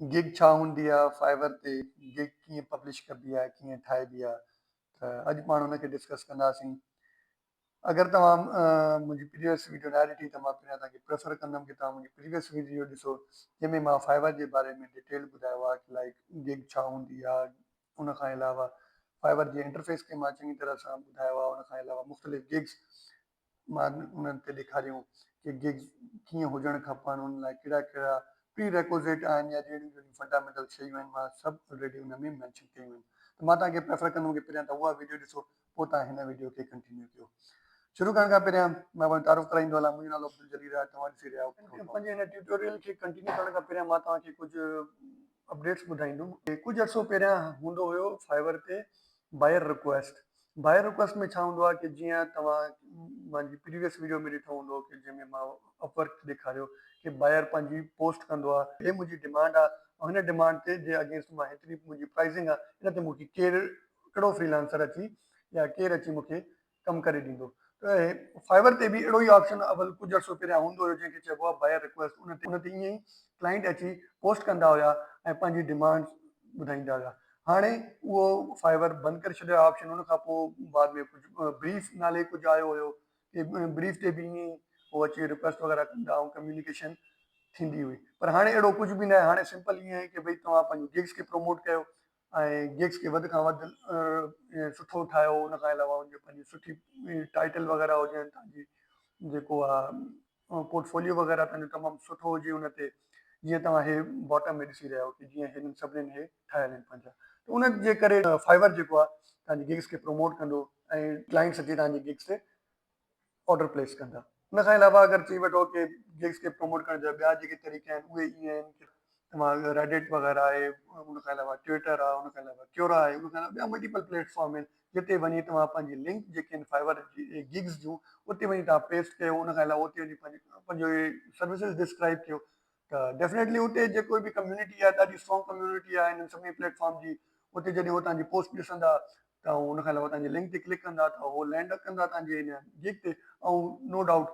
Gig छा हूंदी आहे, फाइवर ते गिग कीअं पब्लिश कबी आहे, कीअं ठाहिबी आहे, त अॼु पाण हुनखे डिस्कस कंदासीं। अगरि तव्हां मुंहिंजी प्रीवियस वीडियो न ॾिठी त मां पहिरियां तव्हांखे प्रेफर कंदुमि कि तव्हां मुंहिंजी प्रीवियस वीडियो ॾिसो, जंहिंमें मां फाइवर जे बारे में डिटेल ॿुधायो आहे कि लाइक गिग छा हूंदी आहे। उन खां अलावा फाइवर जे इंटरफेस खे मां चङी तरह सां ॿुधायो आहे। उन खां अलावा मुख़्तलिफ़ गिग्स मां उन्हनि ते ॾेखारियूं कि गिग्स कीअं हुजणु खपनि, उन लाइ कहिड़ा कहिड़ा प्री रेक्विज़िट आहिनि या जहिड़ियूं जहिड़ियूं फंडामेंटल शयूं आहिनि, मां सभु ऑलरेडी हुन में मैंशन कयूं आहिनि। त मां तव्हांखे प्रेफर कंदुमि कि पहिरियां त उहा वीडियो ॾिसो, पोइ तव्हां हिन वीडियो खे कंटिन्यू कयो। शुरू करण खां पहिरियां मां तारीफ़ कराईंदो हलां, मुंहिंजो नालो अब्दुल जलील आहे, तव्हां ॾिसी रहिया आहियो। पंहिंजे हिन ट्यूटोरियल खे कंटिन्यू करण खां पहिरियां मां तव्हांखे कुझु अपडेट्स ॿुधाईंदुमि। कुझु अर्सो पहिरियां हूंदो हुयो फाइवर ते बायर रिक्वेस्ट। बायर रिक्वेस्ट में छा हूंदो आहे कि जीअं तव्हां मुंहिंजी प्रीवियस वीडियो में ॾिठो हूंदो कि जंहिंमें मां अपवर्क ॾेखारियो कि बायर पंहिंजी पोस्ट कंदो आहे, हे मुंहिंजी डिमांड आहे ऐं हिन डिमांड ते जे अगेंस्ट मां हेतिरी मुंहिंजी प्राइसिंग आहे, हिन ते मूंखे कहिड़ो फ्रीलांसर अची या केरु अची मूंखे कमु करे ॾींदो। त फाइवर ते बि अहिड़ो ई ऑप्शन अवल कुझु अर्सो पहिरियां हूंदो हुयो जंहिंखे चइबो आहे बायर रिक्वेस्ट। उन ते ईअं ई क्लाइंट अची पोस्ट कंदा हुया ऐं पंहिंजी डिमांड ॿुधाईंदा हुया। हाणे उहो फाइवर बंदि करे छॾियो आहे ऑप्शन। उन खां पोइ बाद में कुझु ब्रीफ नाले कुझु आयो हुयो कि ब्रीफ ते बि ईअं ई उहो अची रिक्वेस्ट वग़ैरह कंदा ऐं कम्युनिकेशन थींदी हुई। पर हाणे अहिड़ो कुझु बि न आहे। हाणे सिंपल ईअं आहे कि भई तव्हां पंहिंजी गिग्स खे प्रमोट कयो ऐं गिग्स खे वधि खां वधि सुठो ठाहियो। उन खां अलावा हुनजी पंहिंजी सुठी टाइटल वग़ैरह हुजनि, तव्हांजी जेको आहे पोर्टफोलियो वग़ैरह तव्हांजो तमामु सुठो हुजे उन ते। जीअं तव्हां हे बॉटम में ॾिसी रहिया आहियो कि जीअं हिननि सभिनीनि हे ठाहियल आहिनि पंहिंजा। त उन जे करे फाइवर जेको आहे तव्हांजी गिग्स खे प्रमोट कंदो ऐं क्लाइंट्स अची तव्हांजी गिग्स ते ऑर्डर प्लेस कंदा। उन खां अलावा अगरि चई वठो कि गिग्स खे प्रमोट करण जा ॿिया जेके तरीक़ा आहिनि उहे ईअं आहिनि कि तव्हां रेडिट वग़ैरह आहे, उन खां अलावा ट्विटर आहे, उन खां अलावा क्योरा आहे, उन खां अलावा ॿिया मल्टीपल प्लेटफॉर्म आहिनि जिते वञी तव्हां पंहिंजी लिंक जेके आहिनि फाइवर जी गिग्स जूं उते वञी तव्हां पेस्ट कयो। उन खां अलावा उते वञी पंहिंजो सर्विसिस डिस्क्राइब कयो। त डेफिनेटली उते जेको बि कम्यूनिटी आहे ॾाढी स्ट्रॉन्ग कम्यूनिटी आहे हिन सभिनी प्लेटफॉर्म जी। उते जॾहिं उहो तव्हांजी पोस्ट ॾिसंदा त उन खां अलावा तव्हांजी लिंक ते क्लिक कंदा त उहो लैंड कंदा तव्हांजे हिन गिग ते। ऐं नो डाउट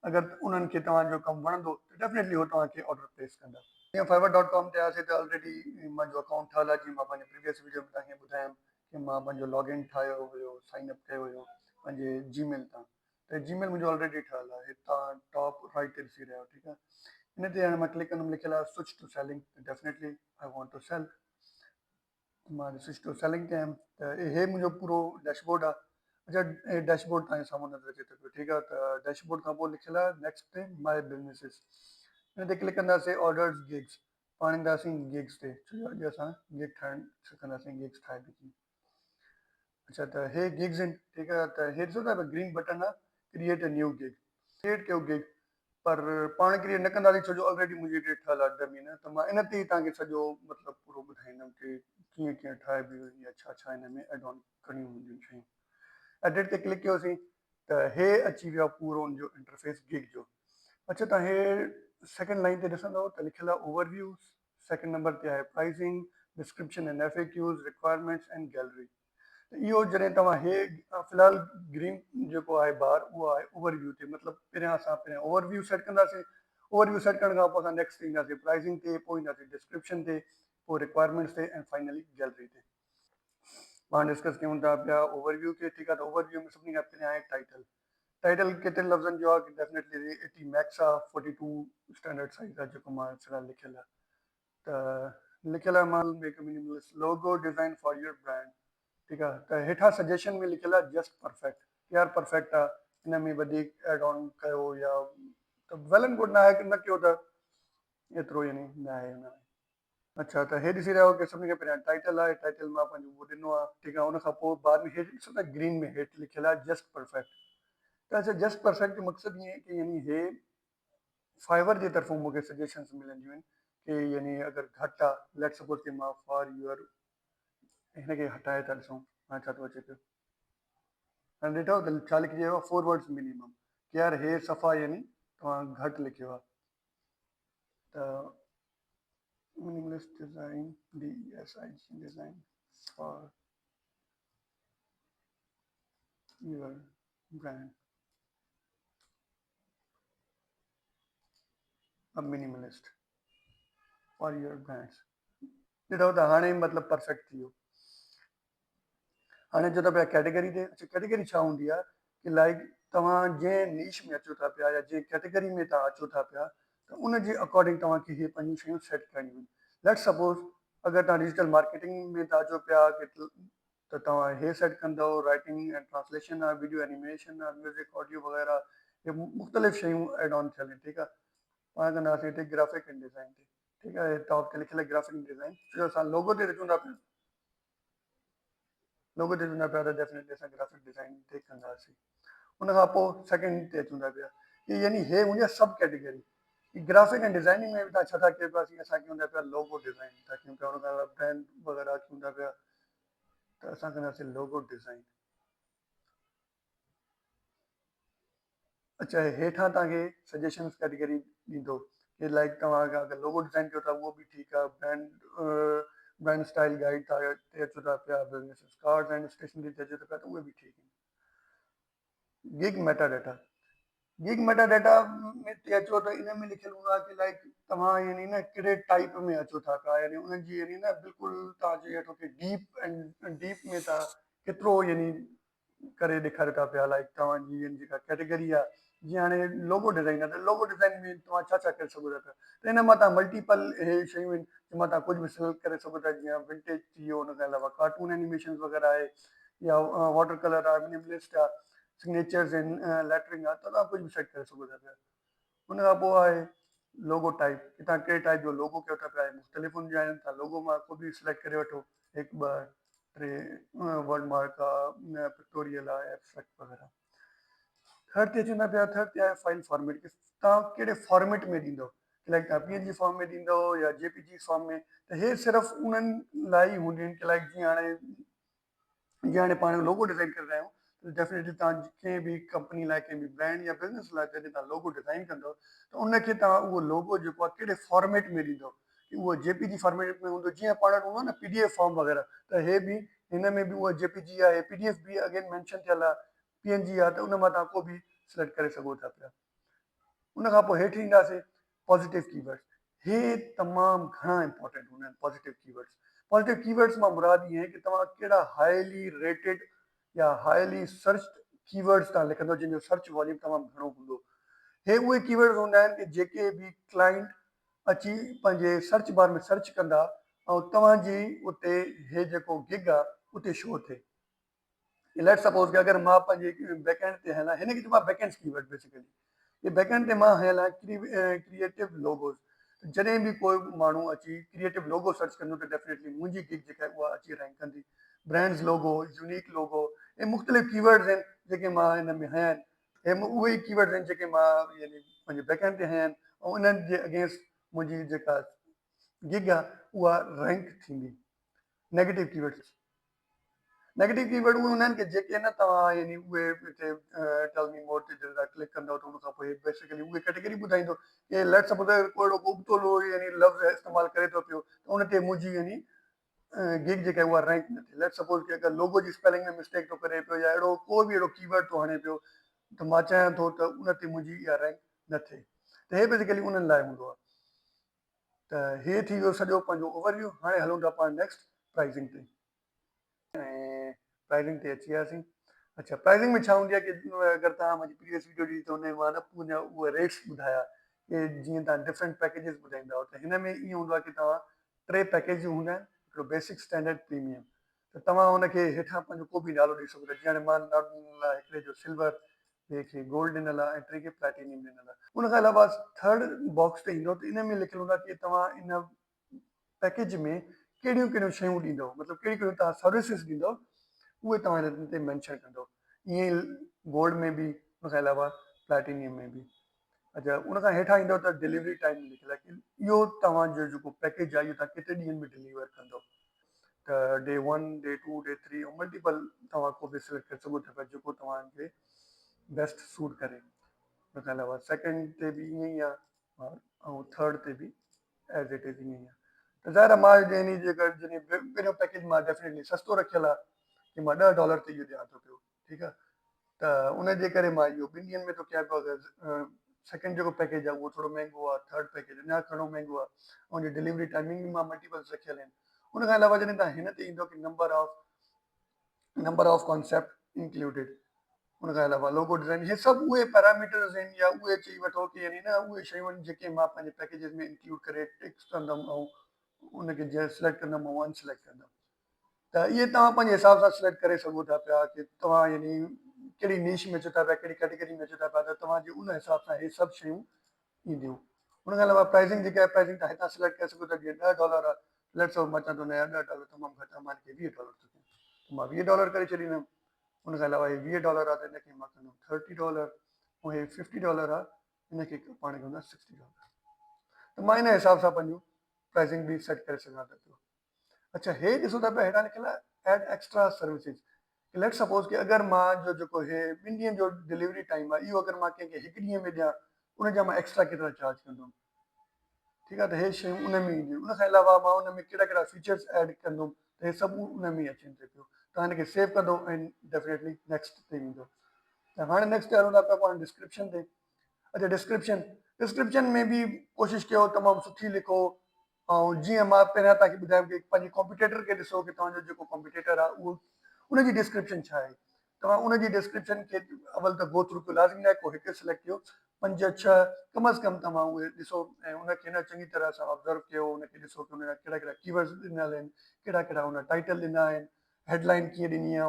अगरि उन्हनि खे तव्हांजो कमु वणंदो त डेफिनेटली उहो तव्हांखे ऑर्डर प्लेस कंदा। जीअं fiverr.com ते आयासीं त ऑलरेडी मुंहिंजो अकाउंट ठहियलु आहे। जीअं मां पंहिंजे प्रीवियस वीडियो में तव्हांखे ॿुधायमि कि मां पंहिंजो लॉगिन ठाहियो हुयो, साइन अप कयो हुयो पंहिंजे जीमेल तां। त जीमेल मुंहिंजो ऑलरेडी ठहियलु आहे, तव्हां टॉप राइट ते ॾिसी रहिया आहियो, ठीकु आहे। हिन ते हाणे मां क्लिक कंदुमि, लिखियलु आहे switch to selling. Definitely I want to sell. मां स्विच टू सेलिंग कयमि त हे मुंहिंजो पूरो डैशबोर्ड आहे। अच्छा, हे डैशबोर्ड तव्हांजे साम्हूं नज़र अचे थो पियो, ठीकु आहे। त डैशबोर्ड खां पोइ लिखियलु आहे नेक्स्ट ते माय बिज़नेसिस। हिन ते क्लिक कंदासीं ऑर्डर्स गिग्स, पाण ईंदासीं गिग्स ते। छो जो अॼु असां गिग ठाहिणु सिखंदासीं, गिग्स ठाहे ॾिठी। अच्छा, त हे गिग्स आहिनि, ठीकु आहे। त हे ॾिसो था ग्रीन बटन आहे create a new gig, create कयो गिग। पर पाण क्रिएट न कंदासीं छो जो ऑलरेडी मुंहिंजी हिते ठहियलु आहे डमी न। त मां इन ते ई तव्हांखे सॼो मतिलबु पूरो ॿुधाईंदुमि कि कीअं कीअं ठाहिबी हुई या छा छा हिन में एड ऑन करणियूं हूंदियूं शयूं। एडिट ते क्लिक कयोसीं त हे अची वियो आहे पूरो हुनजो इंटरफेस गिग जो। अच्छा, तव्हां हे सेकेंड लाइन ते ॾिसंदव त लिखियलु आहे ओवरव्यू। सेकेंड नंबर ते आहे pricing, description and FAQs, requirements and gallery. त इहो जॾहिं तव्हां हे फ़िलहालु ग्रीन जेको आहे बार उहो आहे ओवरव्यू ते। मतिलबु पहिरियां असां पहिरियां ओवरव्यू सेट कंदासीं। ओवरव्यू सेट करण खां पोइ असां नेक्स्ट ईंदासीं प्राइसिंग ते, पोइ ईंदासीं डिस्क्रिप्शन ते, पोइ रिक्वायरमेंट्स ते ऐं फाइनली गैलरी ते। पाण डिस्कस कयूं था पिया ओवरव्यू खे, ठीकु आहे। त ओवरव्यू में सभिनी खां पहिरियां आहे टाइटल। टाइटल केतिरनि लफ़्ज़नि जो आहे कि डेफिनेटली 80 मैक्स आहे, 42 स्टैंडर्ड साइज़ आहे जेको मां फ़िलहालु लिखियलु आहे। त लिखियलु आहे मां make a minimalist logo design for your brand, ठीकु आहे। त हेठां सजेशन में लिखियलु आहे जस्ट परफेक्ट, यार परफेक्ट आहे, हिन में वधीक एड ऑन कयो या त वेल एंड गुड, न आहे न कयो त एतिरो यानी न आहे हुन में। अच्छा, त हे ॾिसी रहियो कि सभिनी खां पहिरियां टाइटल आहे। टाइटल मां पंहिंजो उहो ॾिनो आहे, ठीकु आहे। उन खां पोइ बाद में हेठि ॾिसो था ग्रीन में हेठि लिखियलु आहे जस्ट परफेक्ट। त अच्छा, जस्ट परफेक्ट जो मक़सदु ईअं आहे कि यानी हे फाइवर जे तरफ़ां मूंखे सजेशंस मिलंदियूं आहिनि कि यानी अगरि घटि आहे, लेट्स सपोज कि मां फॉर यूअर हिनखे हटाए था ॾिसूं हाणे छा थो अचे पियो। हाणे ॾिठो त छा लिखी वियो आहे, 4 वर्ड्स मिनिमम, कि यार हे सफ़ा यानी तव्हां घटि लिखियो आहे। त minimalist design, DESIG design for your brand, a minimalist. For your brands. ॾिठो त हाणे मतिलबु परफेक्ट थी वियो। हाणे जो त पिया कैटेगरी ते, अच्छा कैटेगरी छा हूंदी आहे कि लाइक तव्हां जंहिं नीश में अचो था पिया या जंहिं कैटेगरी में तव्हां अचो था पिया त उन जे अकॉर्डिंग तव्हांखे इहे पंहिंजूं शयूं सेट करणियूं आहिनि। लेट्स सपोज़ अगरि तव्हां डिजिटल मार्केटिंग में था अचो पिया त तव्हां हे सेट कंदव, राइटिंग एंड ट्रांसलेशन आहे, वीडियो एनिमेशन आहे, म्यूज़िक ऑडियो वग़ैरह, ये मुख़्तलिफ़ शयूं एड ऑन थियल आहिनि। ठीकु आहे, पाण कंदासीं हिते ग्राफिक एंड डिज़ाइन ते। ठीकु आहे, टॉप ते लिखियल आहे ग्राफिक एंड डिज़ाइन। छो असां लोगो ते अचूं था पिया, लोगो ते अचूं था पिया त डेफिनेटली असां ग्राफिक डिज़ाइन ते कंदासीं। उन खां पोइ सेकेंड ते अचूं था पिया कि यानी हे मुंहिंजी सब कैटेगरी ग्राफिक एंड डिज़ाइनिंग में बि तव्हां छा था कयो पिया, असां कयूं था पिया लोगो डिज़ाइन था कयूं पिया, उन खां ब्रांड वग़ैरह कयूं था पिया त असां कंदासीं लोगो डिज़ाइन। अच्छा, हेठां तव्हांखे सजेशंस कैटेगरी ॾींदो कि लाइक तव्हां अगरि लोगो डिज़ाइन कयो था उहो बि ठीकु आहे, ब्रांड स्टाइल गाइड ते अचो था पिया, बिज़नेस कार्ड्स एंड स्टेशनरी ते अचो था पिया त उहे बि ठीकु आहिनि। Gig Meta data, gig Meta data में ते अचो त इन में लिखियलु हूंदो आहे कि लाइक तव्हां यानी न कहिड़े टाइप में अचो था पिया, यानी उन्हनि जी यानी न बिल्कुलु तव्हांजे हेठो कि डीप में तव्हां केतिरो यानी करे ॾेखारियो था पिया। लाइक तव्हांजी यानी जेका कैटेगरी आहे, जीअं हाणे लोगो डिज़ाइन आहे त लोगो डिज़ाइन में तव्हां छा छा करे सघो था पिया, त इन मां तव्हां मल्टीपल हे शयूं आहिनि जंहिं मां तव्हां कुझु बि सिलेक्ट करे सघो था, जीअं विंटेज थी वियो, हुन खां अलावा कार्टून एनिमेशन वग़ैरह आहे, या वाटर कलर आहे, मिनिमलिस्ट आहे, सिग्नेचर्स आहिनि, लेटरिंग आहे, त तव्हां कुझु बि सेट करे सघो था पिया। हुन खां पोइ आहे लोगो टाइप, कि तव्हां कहिड़े टाइप जो लोगो कयो था पिया, मुख़्तलिफ़ हुनजा आहिनि, तव्हां लोगो मां को बि सिलेक्ट करे वठो, 1 2 3 वर्ड मार्क आहे, पिक्टोरियल आहे, एब्स्ट्रैक्ट वग़ैरह। थर्ड ते अचूं था पिया, थर्ड ते आहे फाइल फॉर्मेट, कि तव्हां कहिड़े फॉर्मेट में ॾींदो, लाइक तव्हां PNG फॉर्म में ॾींदो या JPG फॉर्म में, त हे सिर्फ़ु उन्हनि लाइ ई हूंदियूं आहिनि कि लाइक जीअं हाणे पाण लोगो डिज़ाइन करे रहिया आहियूं त डेफिनेटली तव्हां कंहिं बि कंपनी लाइ, कंहिं बि ब्रांड या बिज़नेस लाइ जॾहिं तव्हां लोगो डिज़ाइन कंदव त उनखे तव्हां उहो लोगो जेको आहे कहिड़े फॉर्मेट में ॾींदो, कि उहो JPG फॉर्मेट में हूंदो, जीअं पाण वटि हूंदो आहे न PDF फॉर्म वग़ैरह, त हे बि हिन में बि उहा JPG आहे, PDF बि अगेन मेंशन थियल आहे, PNG आहे, त उन मां तव्हां को बि सिलेक्ट करे सघो था पिया। उन खां पोइ हेठि ईंदासीं पॉज़िटिव कीवर्ड्स। हे तमामु घणा इंपॉर्टेंट हूंदा आहिनि पॉज़िटिव कीवर्ड्स। पॉज़िटिव कीवर्ड्स मां मुराद इहे कि तव्हां कहिड़ा हाईली रेटेड या हाईली सर्च कीवर्ड्स तव्हां लिखंदव जंहिंजो सर्च वॉल्यूम तमामु घणो हूंदो। हे उहे कीवर्ड्स हूंदा आहिनि कि जेके बि क्लाइंट अची पंहिंजे सर्च बार में सर्च कंदा ऐं तव्हांजी उते हे जेको गिग आहे उते शो थिए। लेट्स सपोज़ कि अगरि मां पंहिंजे बैकएंड ते हलां, हिन खे चइबो आहे बैकएंड कीवर्ड बेसिकली। ये बैकएंड ते मां हलियल आहे क्रिएटिव लोगोस। जॾहिं बि कोई माण्हू अची क्रिएटिव लोगो सर्च कंदो त डेफिनेटली मुंहिंजी गिग जेका आहे उहा अची रैंक कंदी। ब्रांड्स लोगो, यूनिक लोगो, ऐं मुख़्तलिफ़ कीवर्ड्स आहिनि जेके मां हिन में हया आहिनि। हे उहे ई कीवर्ड्स आहिनि जेके मां यानी पंहिंजे बैकएंड ते हया आहिनि ऐं उन्हनि जे अगेंस्ट मुंहिंजी जेका गिग आहे उहा रैंक थींदी। नेगेटिव कीवर्ड्स, नेगेटिव कीवर्ड उहे हूंदा आहिनि कि जेके न तव्हां यानी उहे हिते टेल मी मोर ते जॾहिं तव्हां क्लिक कंदव त उन खां पोइ बेसिकली उहे कैटेगरी ॿुधाईंदो कि लेट्स सपोज़ कोई अहिड़ो उबतो यानी लफ़्ज़ इस्तेमालु करे थो पियो त उन ते मुंहिंजी यानी गिग जेका आहे उहा रैंक न थिए। लेट्स सपोज़ कि अगरि लोगो जी स्पेलिंग में मिस्टेक थो करे पियो या अहिड़ो कोई बि अहिड़ो कीवर्ड थो हणे पियो त मां चाहियां थो त उन ते मुंहिंजी इहा रैंक न थिए। त हे बेसिकली उन्हनि लाइ हूंदो आहे। त हे थी वियो सॼो पंहिंजो ओवरव्यू। हाणे हलूं था पाण नेक्स्ट प्राइसिंग ते। ऐं प्राइसिंग ते अची वियासीं। अच्छा, प्राइसिंग में छा हूंदी आहे कि अगरि तव्हां मुंहिंजी प्रीवियस वीडियो ॾिठी त हुन में मां न उनजा उहे रेट्स ॿुधाया कि जीअं तव्हां डिफरेंट पैकेजिस ॿुधाईंदा त हिन में ईअं हूंदो आहे कि तव्हां 3 पैकेज हूंदा आहिनि, हिकिड़ो बेसिक, स्टैंडर्ड, प्रीमियम। त तव्हां हुनखे हेठां पंहिंजो को बि नालो ॾेई सघो था। जीअं हाणे मां नालो ॾिनल आहे हिकिड़े जो सिल्वर, ॿिए खे गोल्ड ॾिनल आहे ऐं टे खे प्लैटिनियम ॾिनल आहे। उन खां अलावा थर्ड बॉक्स ते ईंदो त इन में लिखियलु हूंदो आहे कि तव्हां इन पैकेज में कहिड़ियूं कहिड़ियूं शयूं ॾींदव, मतिलबु कहिड़ियूं कहिड़ियूं तव्हां सर्विसिस ॾींदव, उहे तव्हां हिन ते मैंशन कंदव। ईअं गोल्ड में बि, उन खां अलावा प्लैटिनियम में बि। अच्छा, उन खां हेठां ईंदव त डिलीवरी टाइम लिखियलु आहे कि इहो तव्हांजो जेको पैकेज आहे इहो तव्हां केतिरे ॾींहंनि में डिलीवर कंदव। त डे 1, डे 2, डे 3 ऐं मल्टीपल तव्हां को बि सिलेक्ट करे सघो था पिया जेको तव्हांखे बेस्ट सूट करे। उन खां अलावा सेकेंड ते बि ईअं ई आहे ऐं थर्ड ते बि एज़ इट इज़ ईअं ई आहे। त ज़ाहिर आहे मां जंहिं जेका जॾहिं पहिरियों पैकेज मां डेफिनेटली सस्तो रखियलु आहे कि मां $10 ते इहो ॾियां थो पियो। ठीकु आहे, त उन जे करे मां इहो 2 ॾींहंनि में थो कयां पियो। अगरि सेकंड जेको पैकेज आहे उहो थोरो महांगो आहे, थर्ड पैकेज अञा घणो महांगो आहे, ऐं हुनजी डिलीवरी टाइमिंग बि मां मल्टीपल्स रखियल आहिनि। उन खां अलावा जॾहिं तव्हां हिन ते ईंदो की नंबर ऑफ कॉन्सेप्ट इंक्लूडेड, उन खां अलावा लोगो डिज़ाइन, हे सभु उहे पैरामीटर्स आहिनि या उहे चई वठो कि यानी न उहे शयूं आहिनि जेके मां पंहिंजे पैकेजिस में इंक्लूड करे टिक्स कंदुमि ऐं उनखे जीअं सिलेक्ट कंदुमि ऐं अनसिलेक्ट कंदुमि। त इहे तव्हां पंहिंजे हिसाब सां सिलेक्ट करे सघो था पिया कि तव्हां यानी कहिड़ी नीश में अचो था पिया, कहिड़ी कैटेगरी में अचो था पिया, त तव्हांजे उन हिसाब सां इहे सभु शयूं ईंदियूं। उन खां अलावा प्राइसिंग जेका आहे, प्राइसिंग तव्हां हितां सिलेक्ट करे सघो था। जीअं $10 आहे, लेट्स सपोज मां चवां थो न यार $10 तमामु घटि आहे, मां हिनखे $20 थो कयां, त मां $20 करे छॾींदुमि। उन खां अलावा हे $20 आहे त हिनखे मां कंदुमि $30, ऐं हे $50 आहे, हिनखे पाण कंदा $60। त मां इन हिसाब सां पंहिंजूं प्राइसिंग बि सेट करे सघां थो पियो। अच्छा, हे ॾिसो था पिया, हेॾा लिखियल आहे add extra services. Let suppose कि अगरि मां जो जेको हे 2 ॾींहंनि जो डिलीवरी टाइम आहे, इहो अगरि मां कंहिंखे 1 ॾींहं में ॾियां, उनजा मां एक्स्ट्रा केतिरा चार्ज कंदुमि। ठीकु आहे, त हे शयूं उन में ईंदियूं। उन खां अलावा मां उन में कहिड़ा कहिड़ा फीचर्स ऐड कंदुमि, त हे सभु उन में अचनि थो पियो। तव्हां हिनखे सेव कंदो ऐं डेफिनेटली नेक्स्ट ते ईंदो। त हाणे नेक्स्ट ते हलूं था पिया पाण डिस्क्रिप्शन ते। अच्छा, डिस्क्रिप्शन में बि कोशिशि कयो तमामु सुठी लिखो, ऐं जीअं मां पहिरियां तव्हांखे ॿुधायो कि पंहिंजे कॉम्पिटेटर खे ॾिसो कि तव्हांजो जेको कॉम्पिटेटर आहे उहो उनजी डिस्क्रिप्शन छा आहे। तव्हां उनजी डिस्क्रिप्शन खे अवल त गो थ्रू कयो, लाज़मी न आहे को हिकु सिलेक्ट कयो, 5-6 कम अज़ कम तव्हां उहे ॾिसो ऐं उनखे न चङी तरह सां ऑब्ज़र्व कयो। उनखे ॾिसो कि उनजा कहिड़ा कहिड़ा कीवर्ड्स ॾिनल आहिनि, कहिड़ा कहिड़ा उन टाइटल ॾिना आहिनि, हेडलाइन कीअं ॾिनी आहे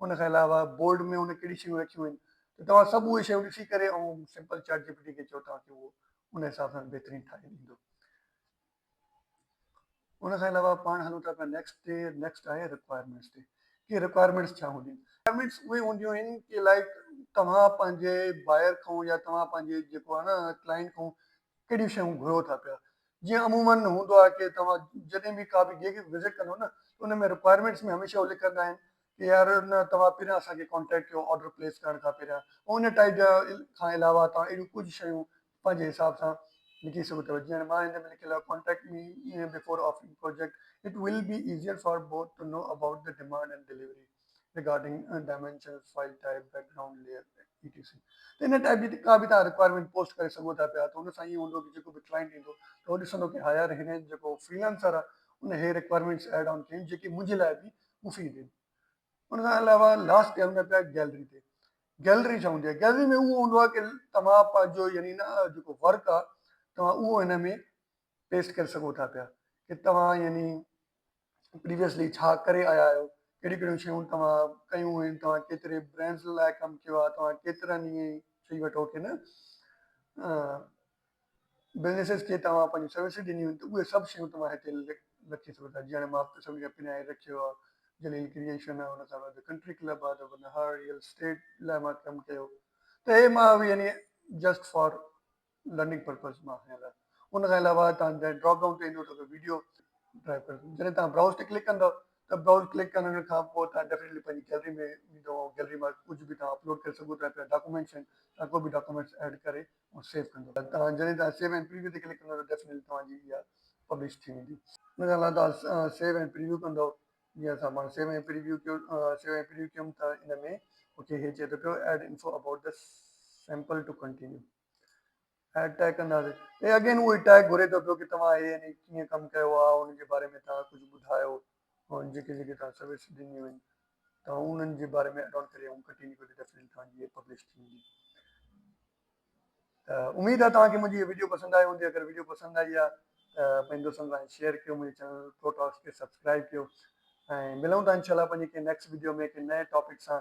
उन खां अलावा बोर्ड में उन कहिड़ी शयूं रखियूं आहिनि। त तव्हां सभु उहे शयूं ॾिसी करे ऐं सिंपल चैट जीपीटी खे चओ तव्हांखे उहो उन हिसाब सां बहितरीनु ठाहे ॾींदो। उन खां अलावा पाण हलूं था पिया नेक्स्ट आहे रिक्वायरमेंट्स ते, कि रिक्वायरमेंट्स छा हूंदियूं आहिनि। रिक्वायरमेंट्स उहे हूंदियूं आहिनि कि लाइक तव्हां पंहिंजे बायर खां या तव्हां पंहिंजे जेको आहे न क्लाइंट खां कहिड़ियूं शयूं घुरो था पिया। जीअं अमूमन हूंदो आहे कि तव्हां जॾहिं बि का बि कंहिंखे विज़िट कंदो न, त उन में रिक्वायरमेंट्स में हमेशह उहो लिखंदा आहिनि कि यार न तव्हां पहिरियां असांखे कॉन्टेक्ट कयो ऑर्डर प्लेस करण खां पहिरियां, ऐं उन टाइप जा खां अलावा तव्हां अहिड़ियूं कुझु शयूं पंहिंजे हिसाब सां लिखी सघो था। जीअं मां हिन में लिखियल आहे, contact me before offering project, it will be easier for both to know about the demand and delivery regarding dimensions, file type, background layer, etc। त इन टाइप जी का बि तव्हां रिक्वायरमेंट पोस्ट करे सघो था पिया। त हुन सां ईअं हूंदो कि जेको बि क्लाइंट ईंदो त उहो ॾिसंदो कि हा यार हिन जेको फ्रीलांसर आहे उन हे रिक्वायरमेंट्स एड ऑन कयूं जेके मुंहिंजे लाइ बि मुफ़ीद आहिनि। उन खां अलावा लास्ट ते हलंदा पिया गैलरी ते। गैलरी छा हूंदी आहे? गैलरी में उहो हूंदो आहे कि तव्हां पंहिंजो यानी न जेको वर्क आहे तव्हां उहो हिन में पेस्ट करे सघो था पिया कि तव्हां यानी प्रीवियसली छा करे आया आहियो, कहिड़ियूं कहिड़ियूं शयूं तव्हां कयूं आहिनि, तव्हां केतिरे ब्रांड्स लाइ कमु कयो आहे, तव्हां केतिरनि ईअं चई वठो कि न बिज़नेसिस खे तव्हां पंहिंजी सर्विसिस ॾिनियूं आहिनि, त उहे सभु शयूं तव्हां हिते रखी सघो था। जीअं हाणे मां सभिनी खां पहिरियां रखियो आहे जलील क्रिएशन आहे, हुन सां गॾु कंट्री क्लब आहे, त हुन हर रियल स्टेट लाइ मां कमु कयो। त हे मां यानी जस्ट फॉर लर्निंग पर्पज़ मां खयल आहे। उन खां अलावा तव्हां ड्रॉप डाउन ते ईंदो त वीडियो ड्राइव करे, जॾहिं तव्हां ब्राउज़ ते क्लिक कंदव त ब्राउज़ क्लिक करण खां पोइ तव्हां डेफिनेटली पंहिंजी गैलरी में ईंदो, गैलरी मां कुझु बि तव्हां अपलोड करे सघो था पिया। डॉक्यूमेंट्स आहिनि, तव्हां को बि डॉक्यूमेंट्स ऐड करे ऐं सेव कंदो। तव्हां जॾहिं तव्हां सेव एंड प्रीव्यू ते क्लिक कंदव त डेफिनेटली तव्हांजी इहा पब्लिश थी वेंदी। उन खां अलावा तव्हां सेव एंड प्रीव्यू कंदव। जीअं असां पाण सेव ऐं प्रीव्यू कयूं त इन में मूंखे हे चए थो पियो add info about the sample to continue, add tag कंदासीं। हे अगेन उहो टैग घुरे थो पियो कि तव्हां हे यानी कीअं कमु कयो आहे, उनजे बारे में तव्हां कुझु ॿुधायो, ऐं जेके जेके तव्हां सर्विस ॾिनियूं आहिनि तव्हां उन्हनि जे बारे में एड ऑन करे ऐं कंटिन्यू करे डेफिनेटली तव्हांजी पब्लिश थी वेंदी। त उमेदु आहे तव्हांखे मुंहिंजी वीडियो पसंदि आई हूंदी। अगरि वीडियो पसंदि आई आहे त पंहिंजे दोस्तनि सां शेयर कयो, मुंहिंजे चैनल प्रो टॉक्स खे सब्सक्राइब कयो, ऐं मिलूं था इंशाल्लाह पंहिंजे कंहिं नेक्स्ट वीडियो में कंहिं नए टॉपिक सां।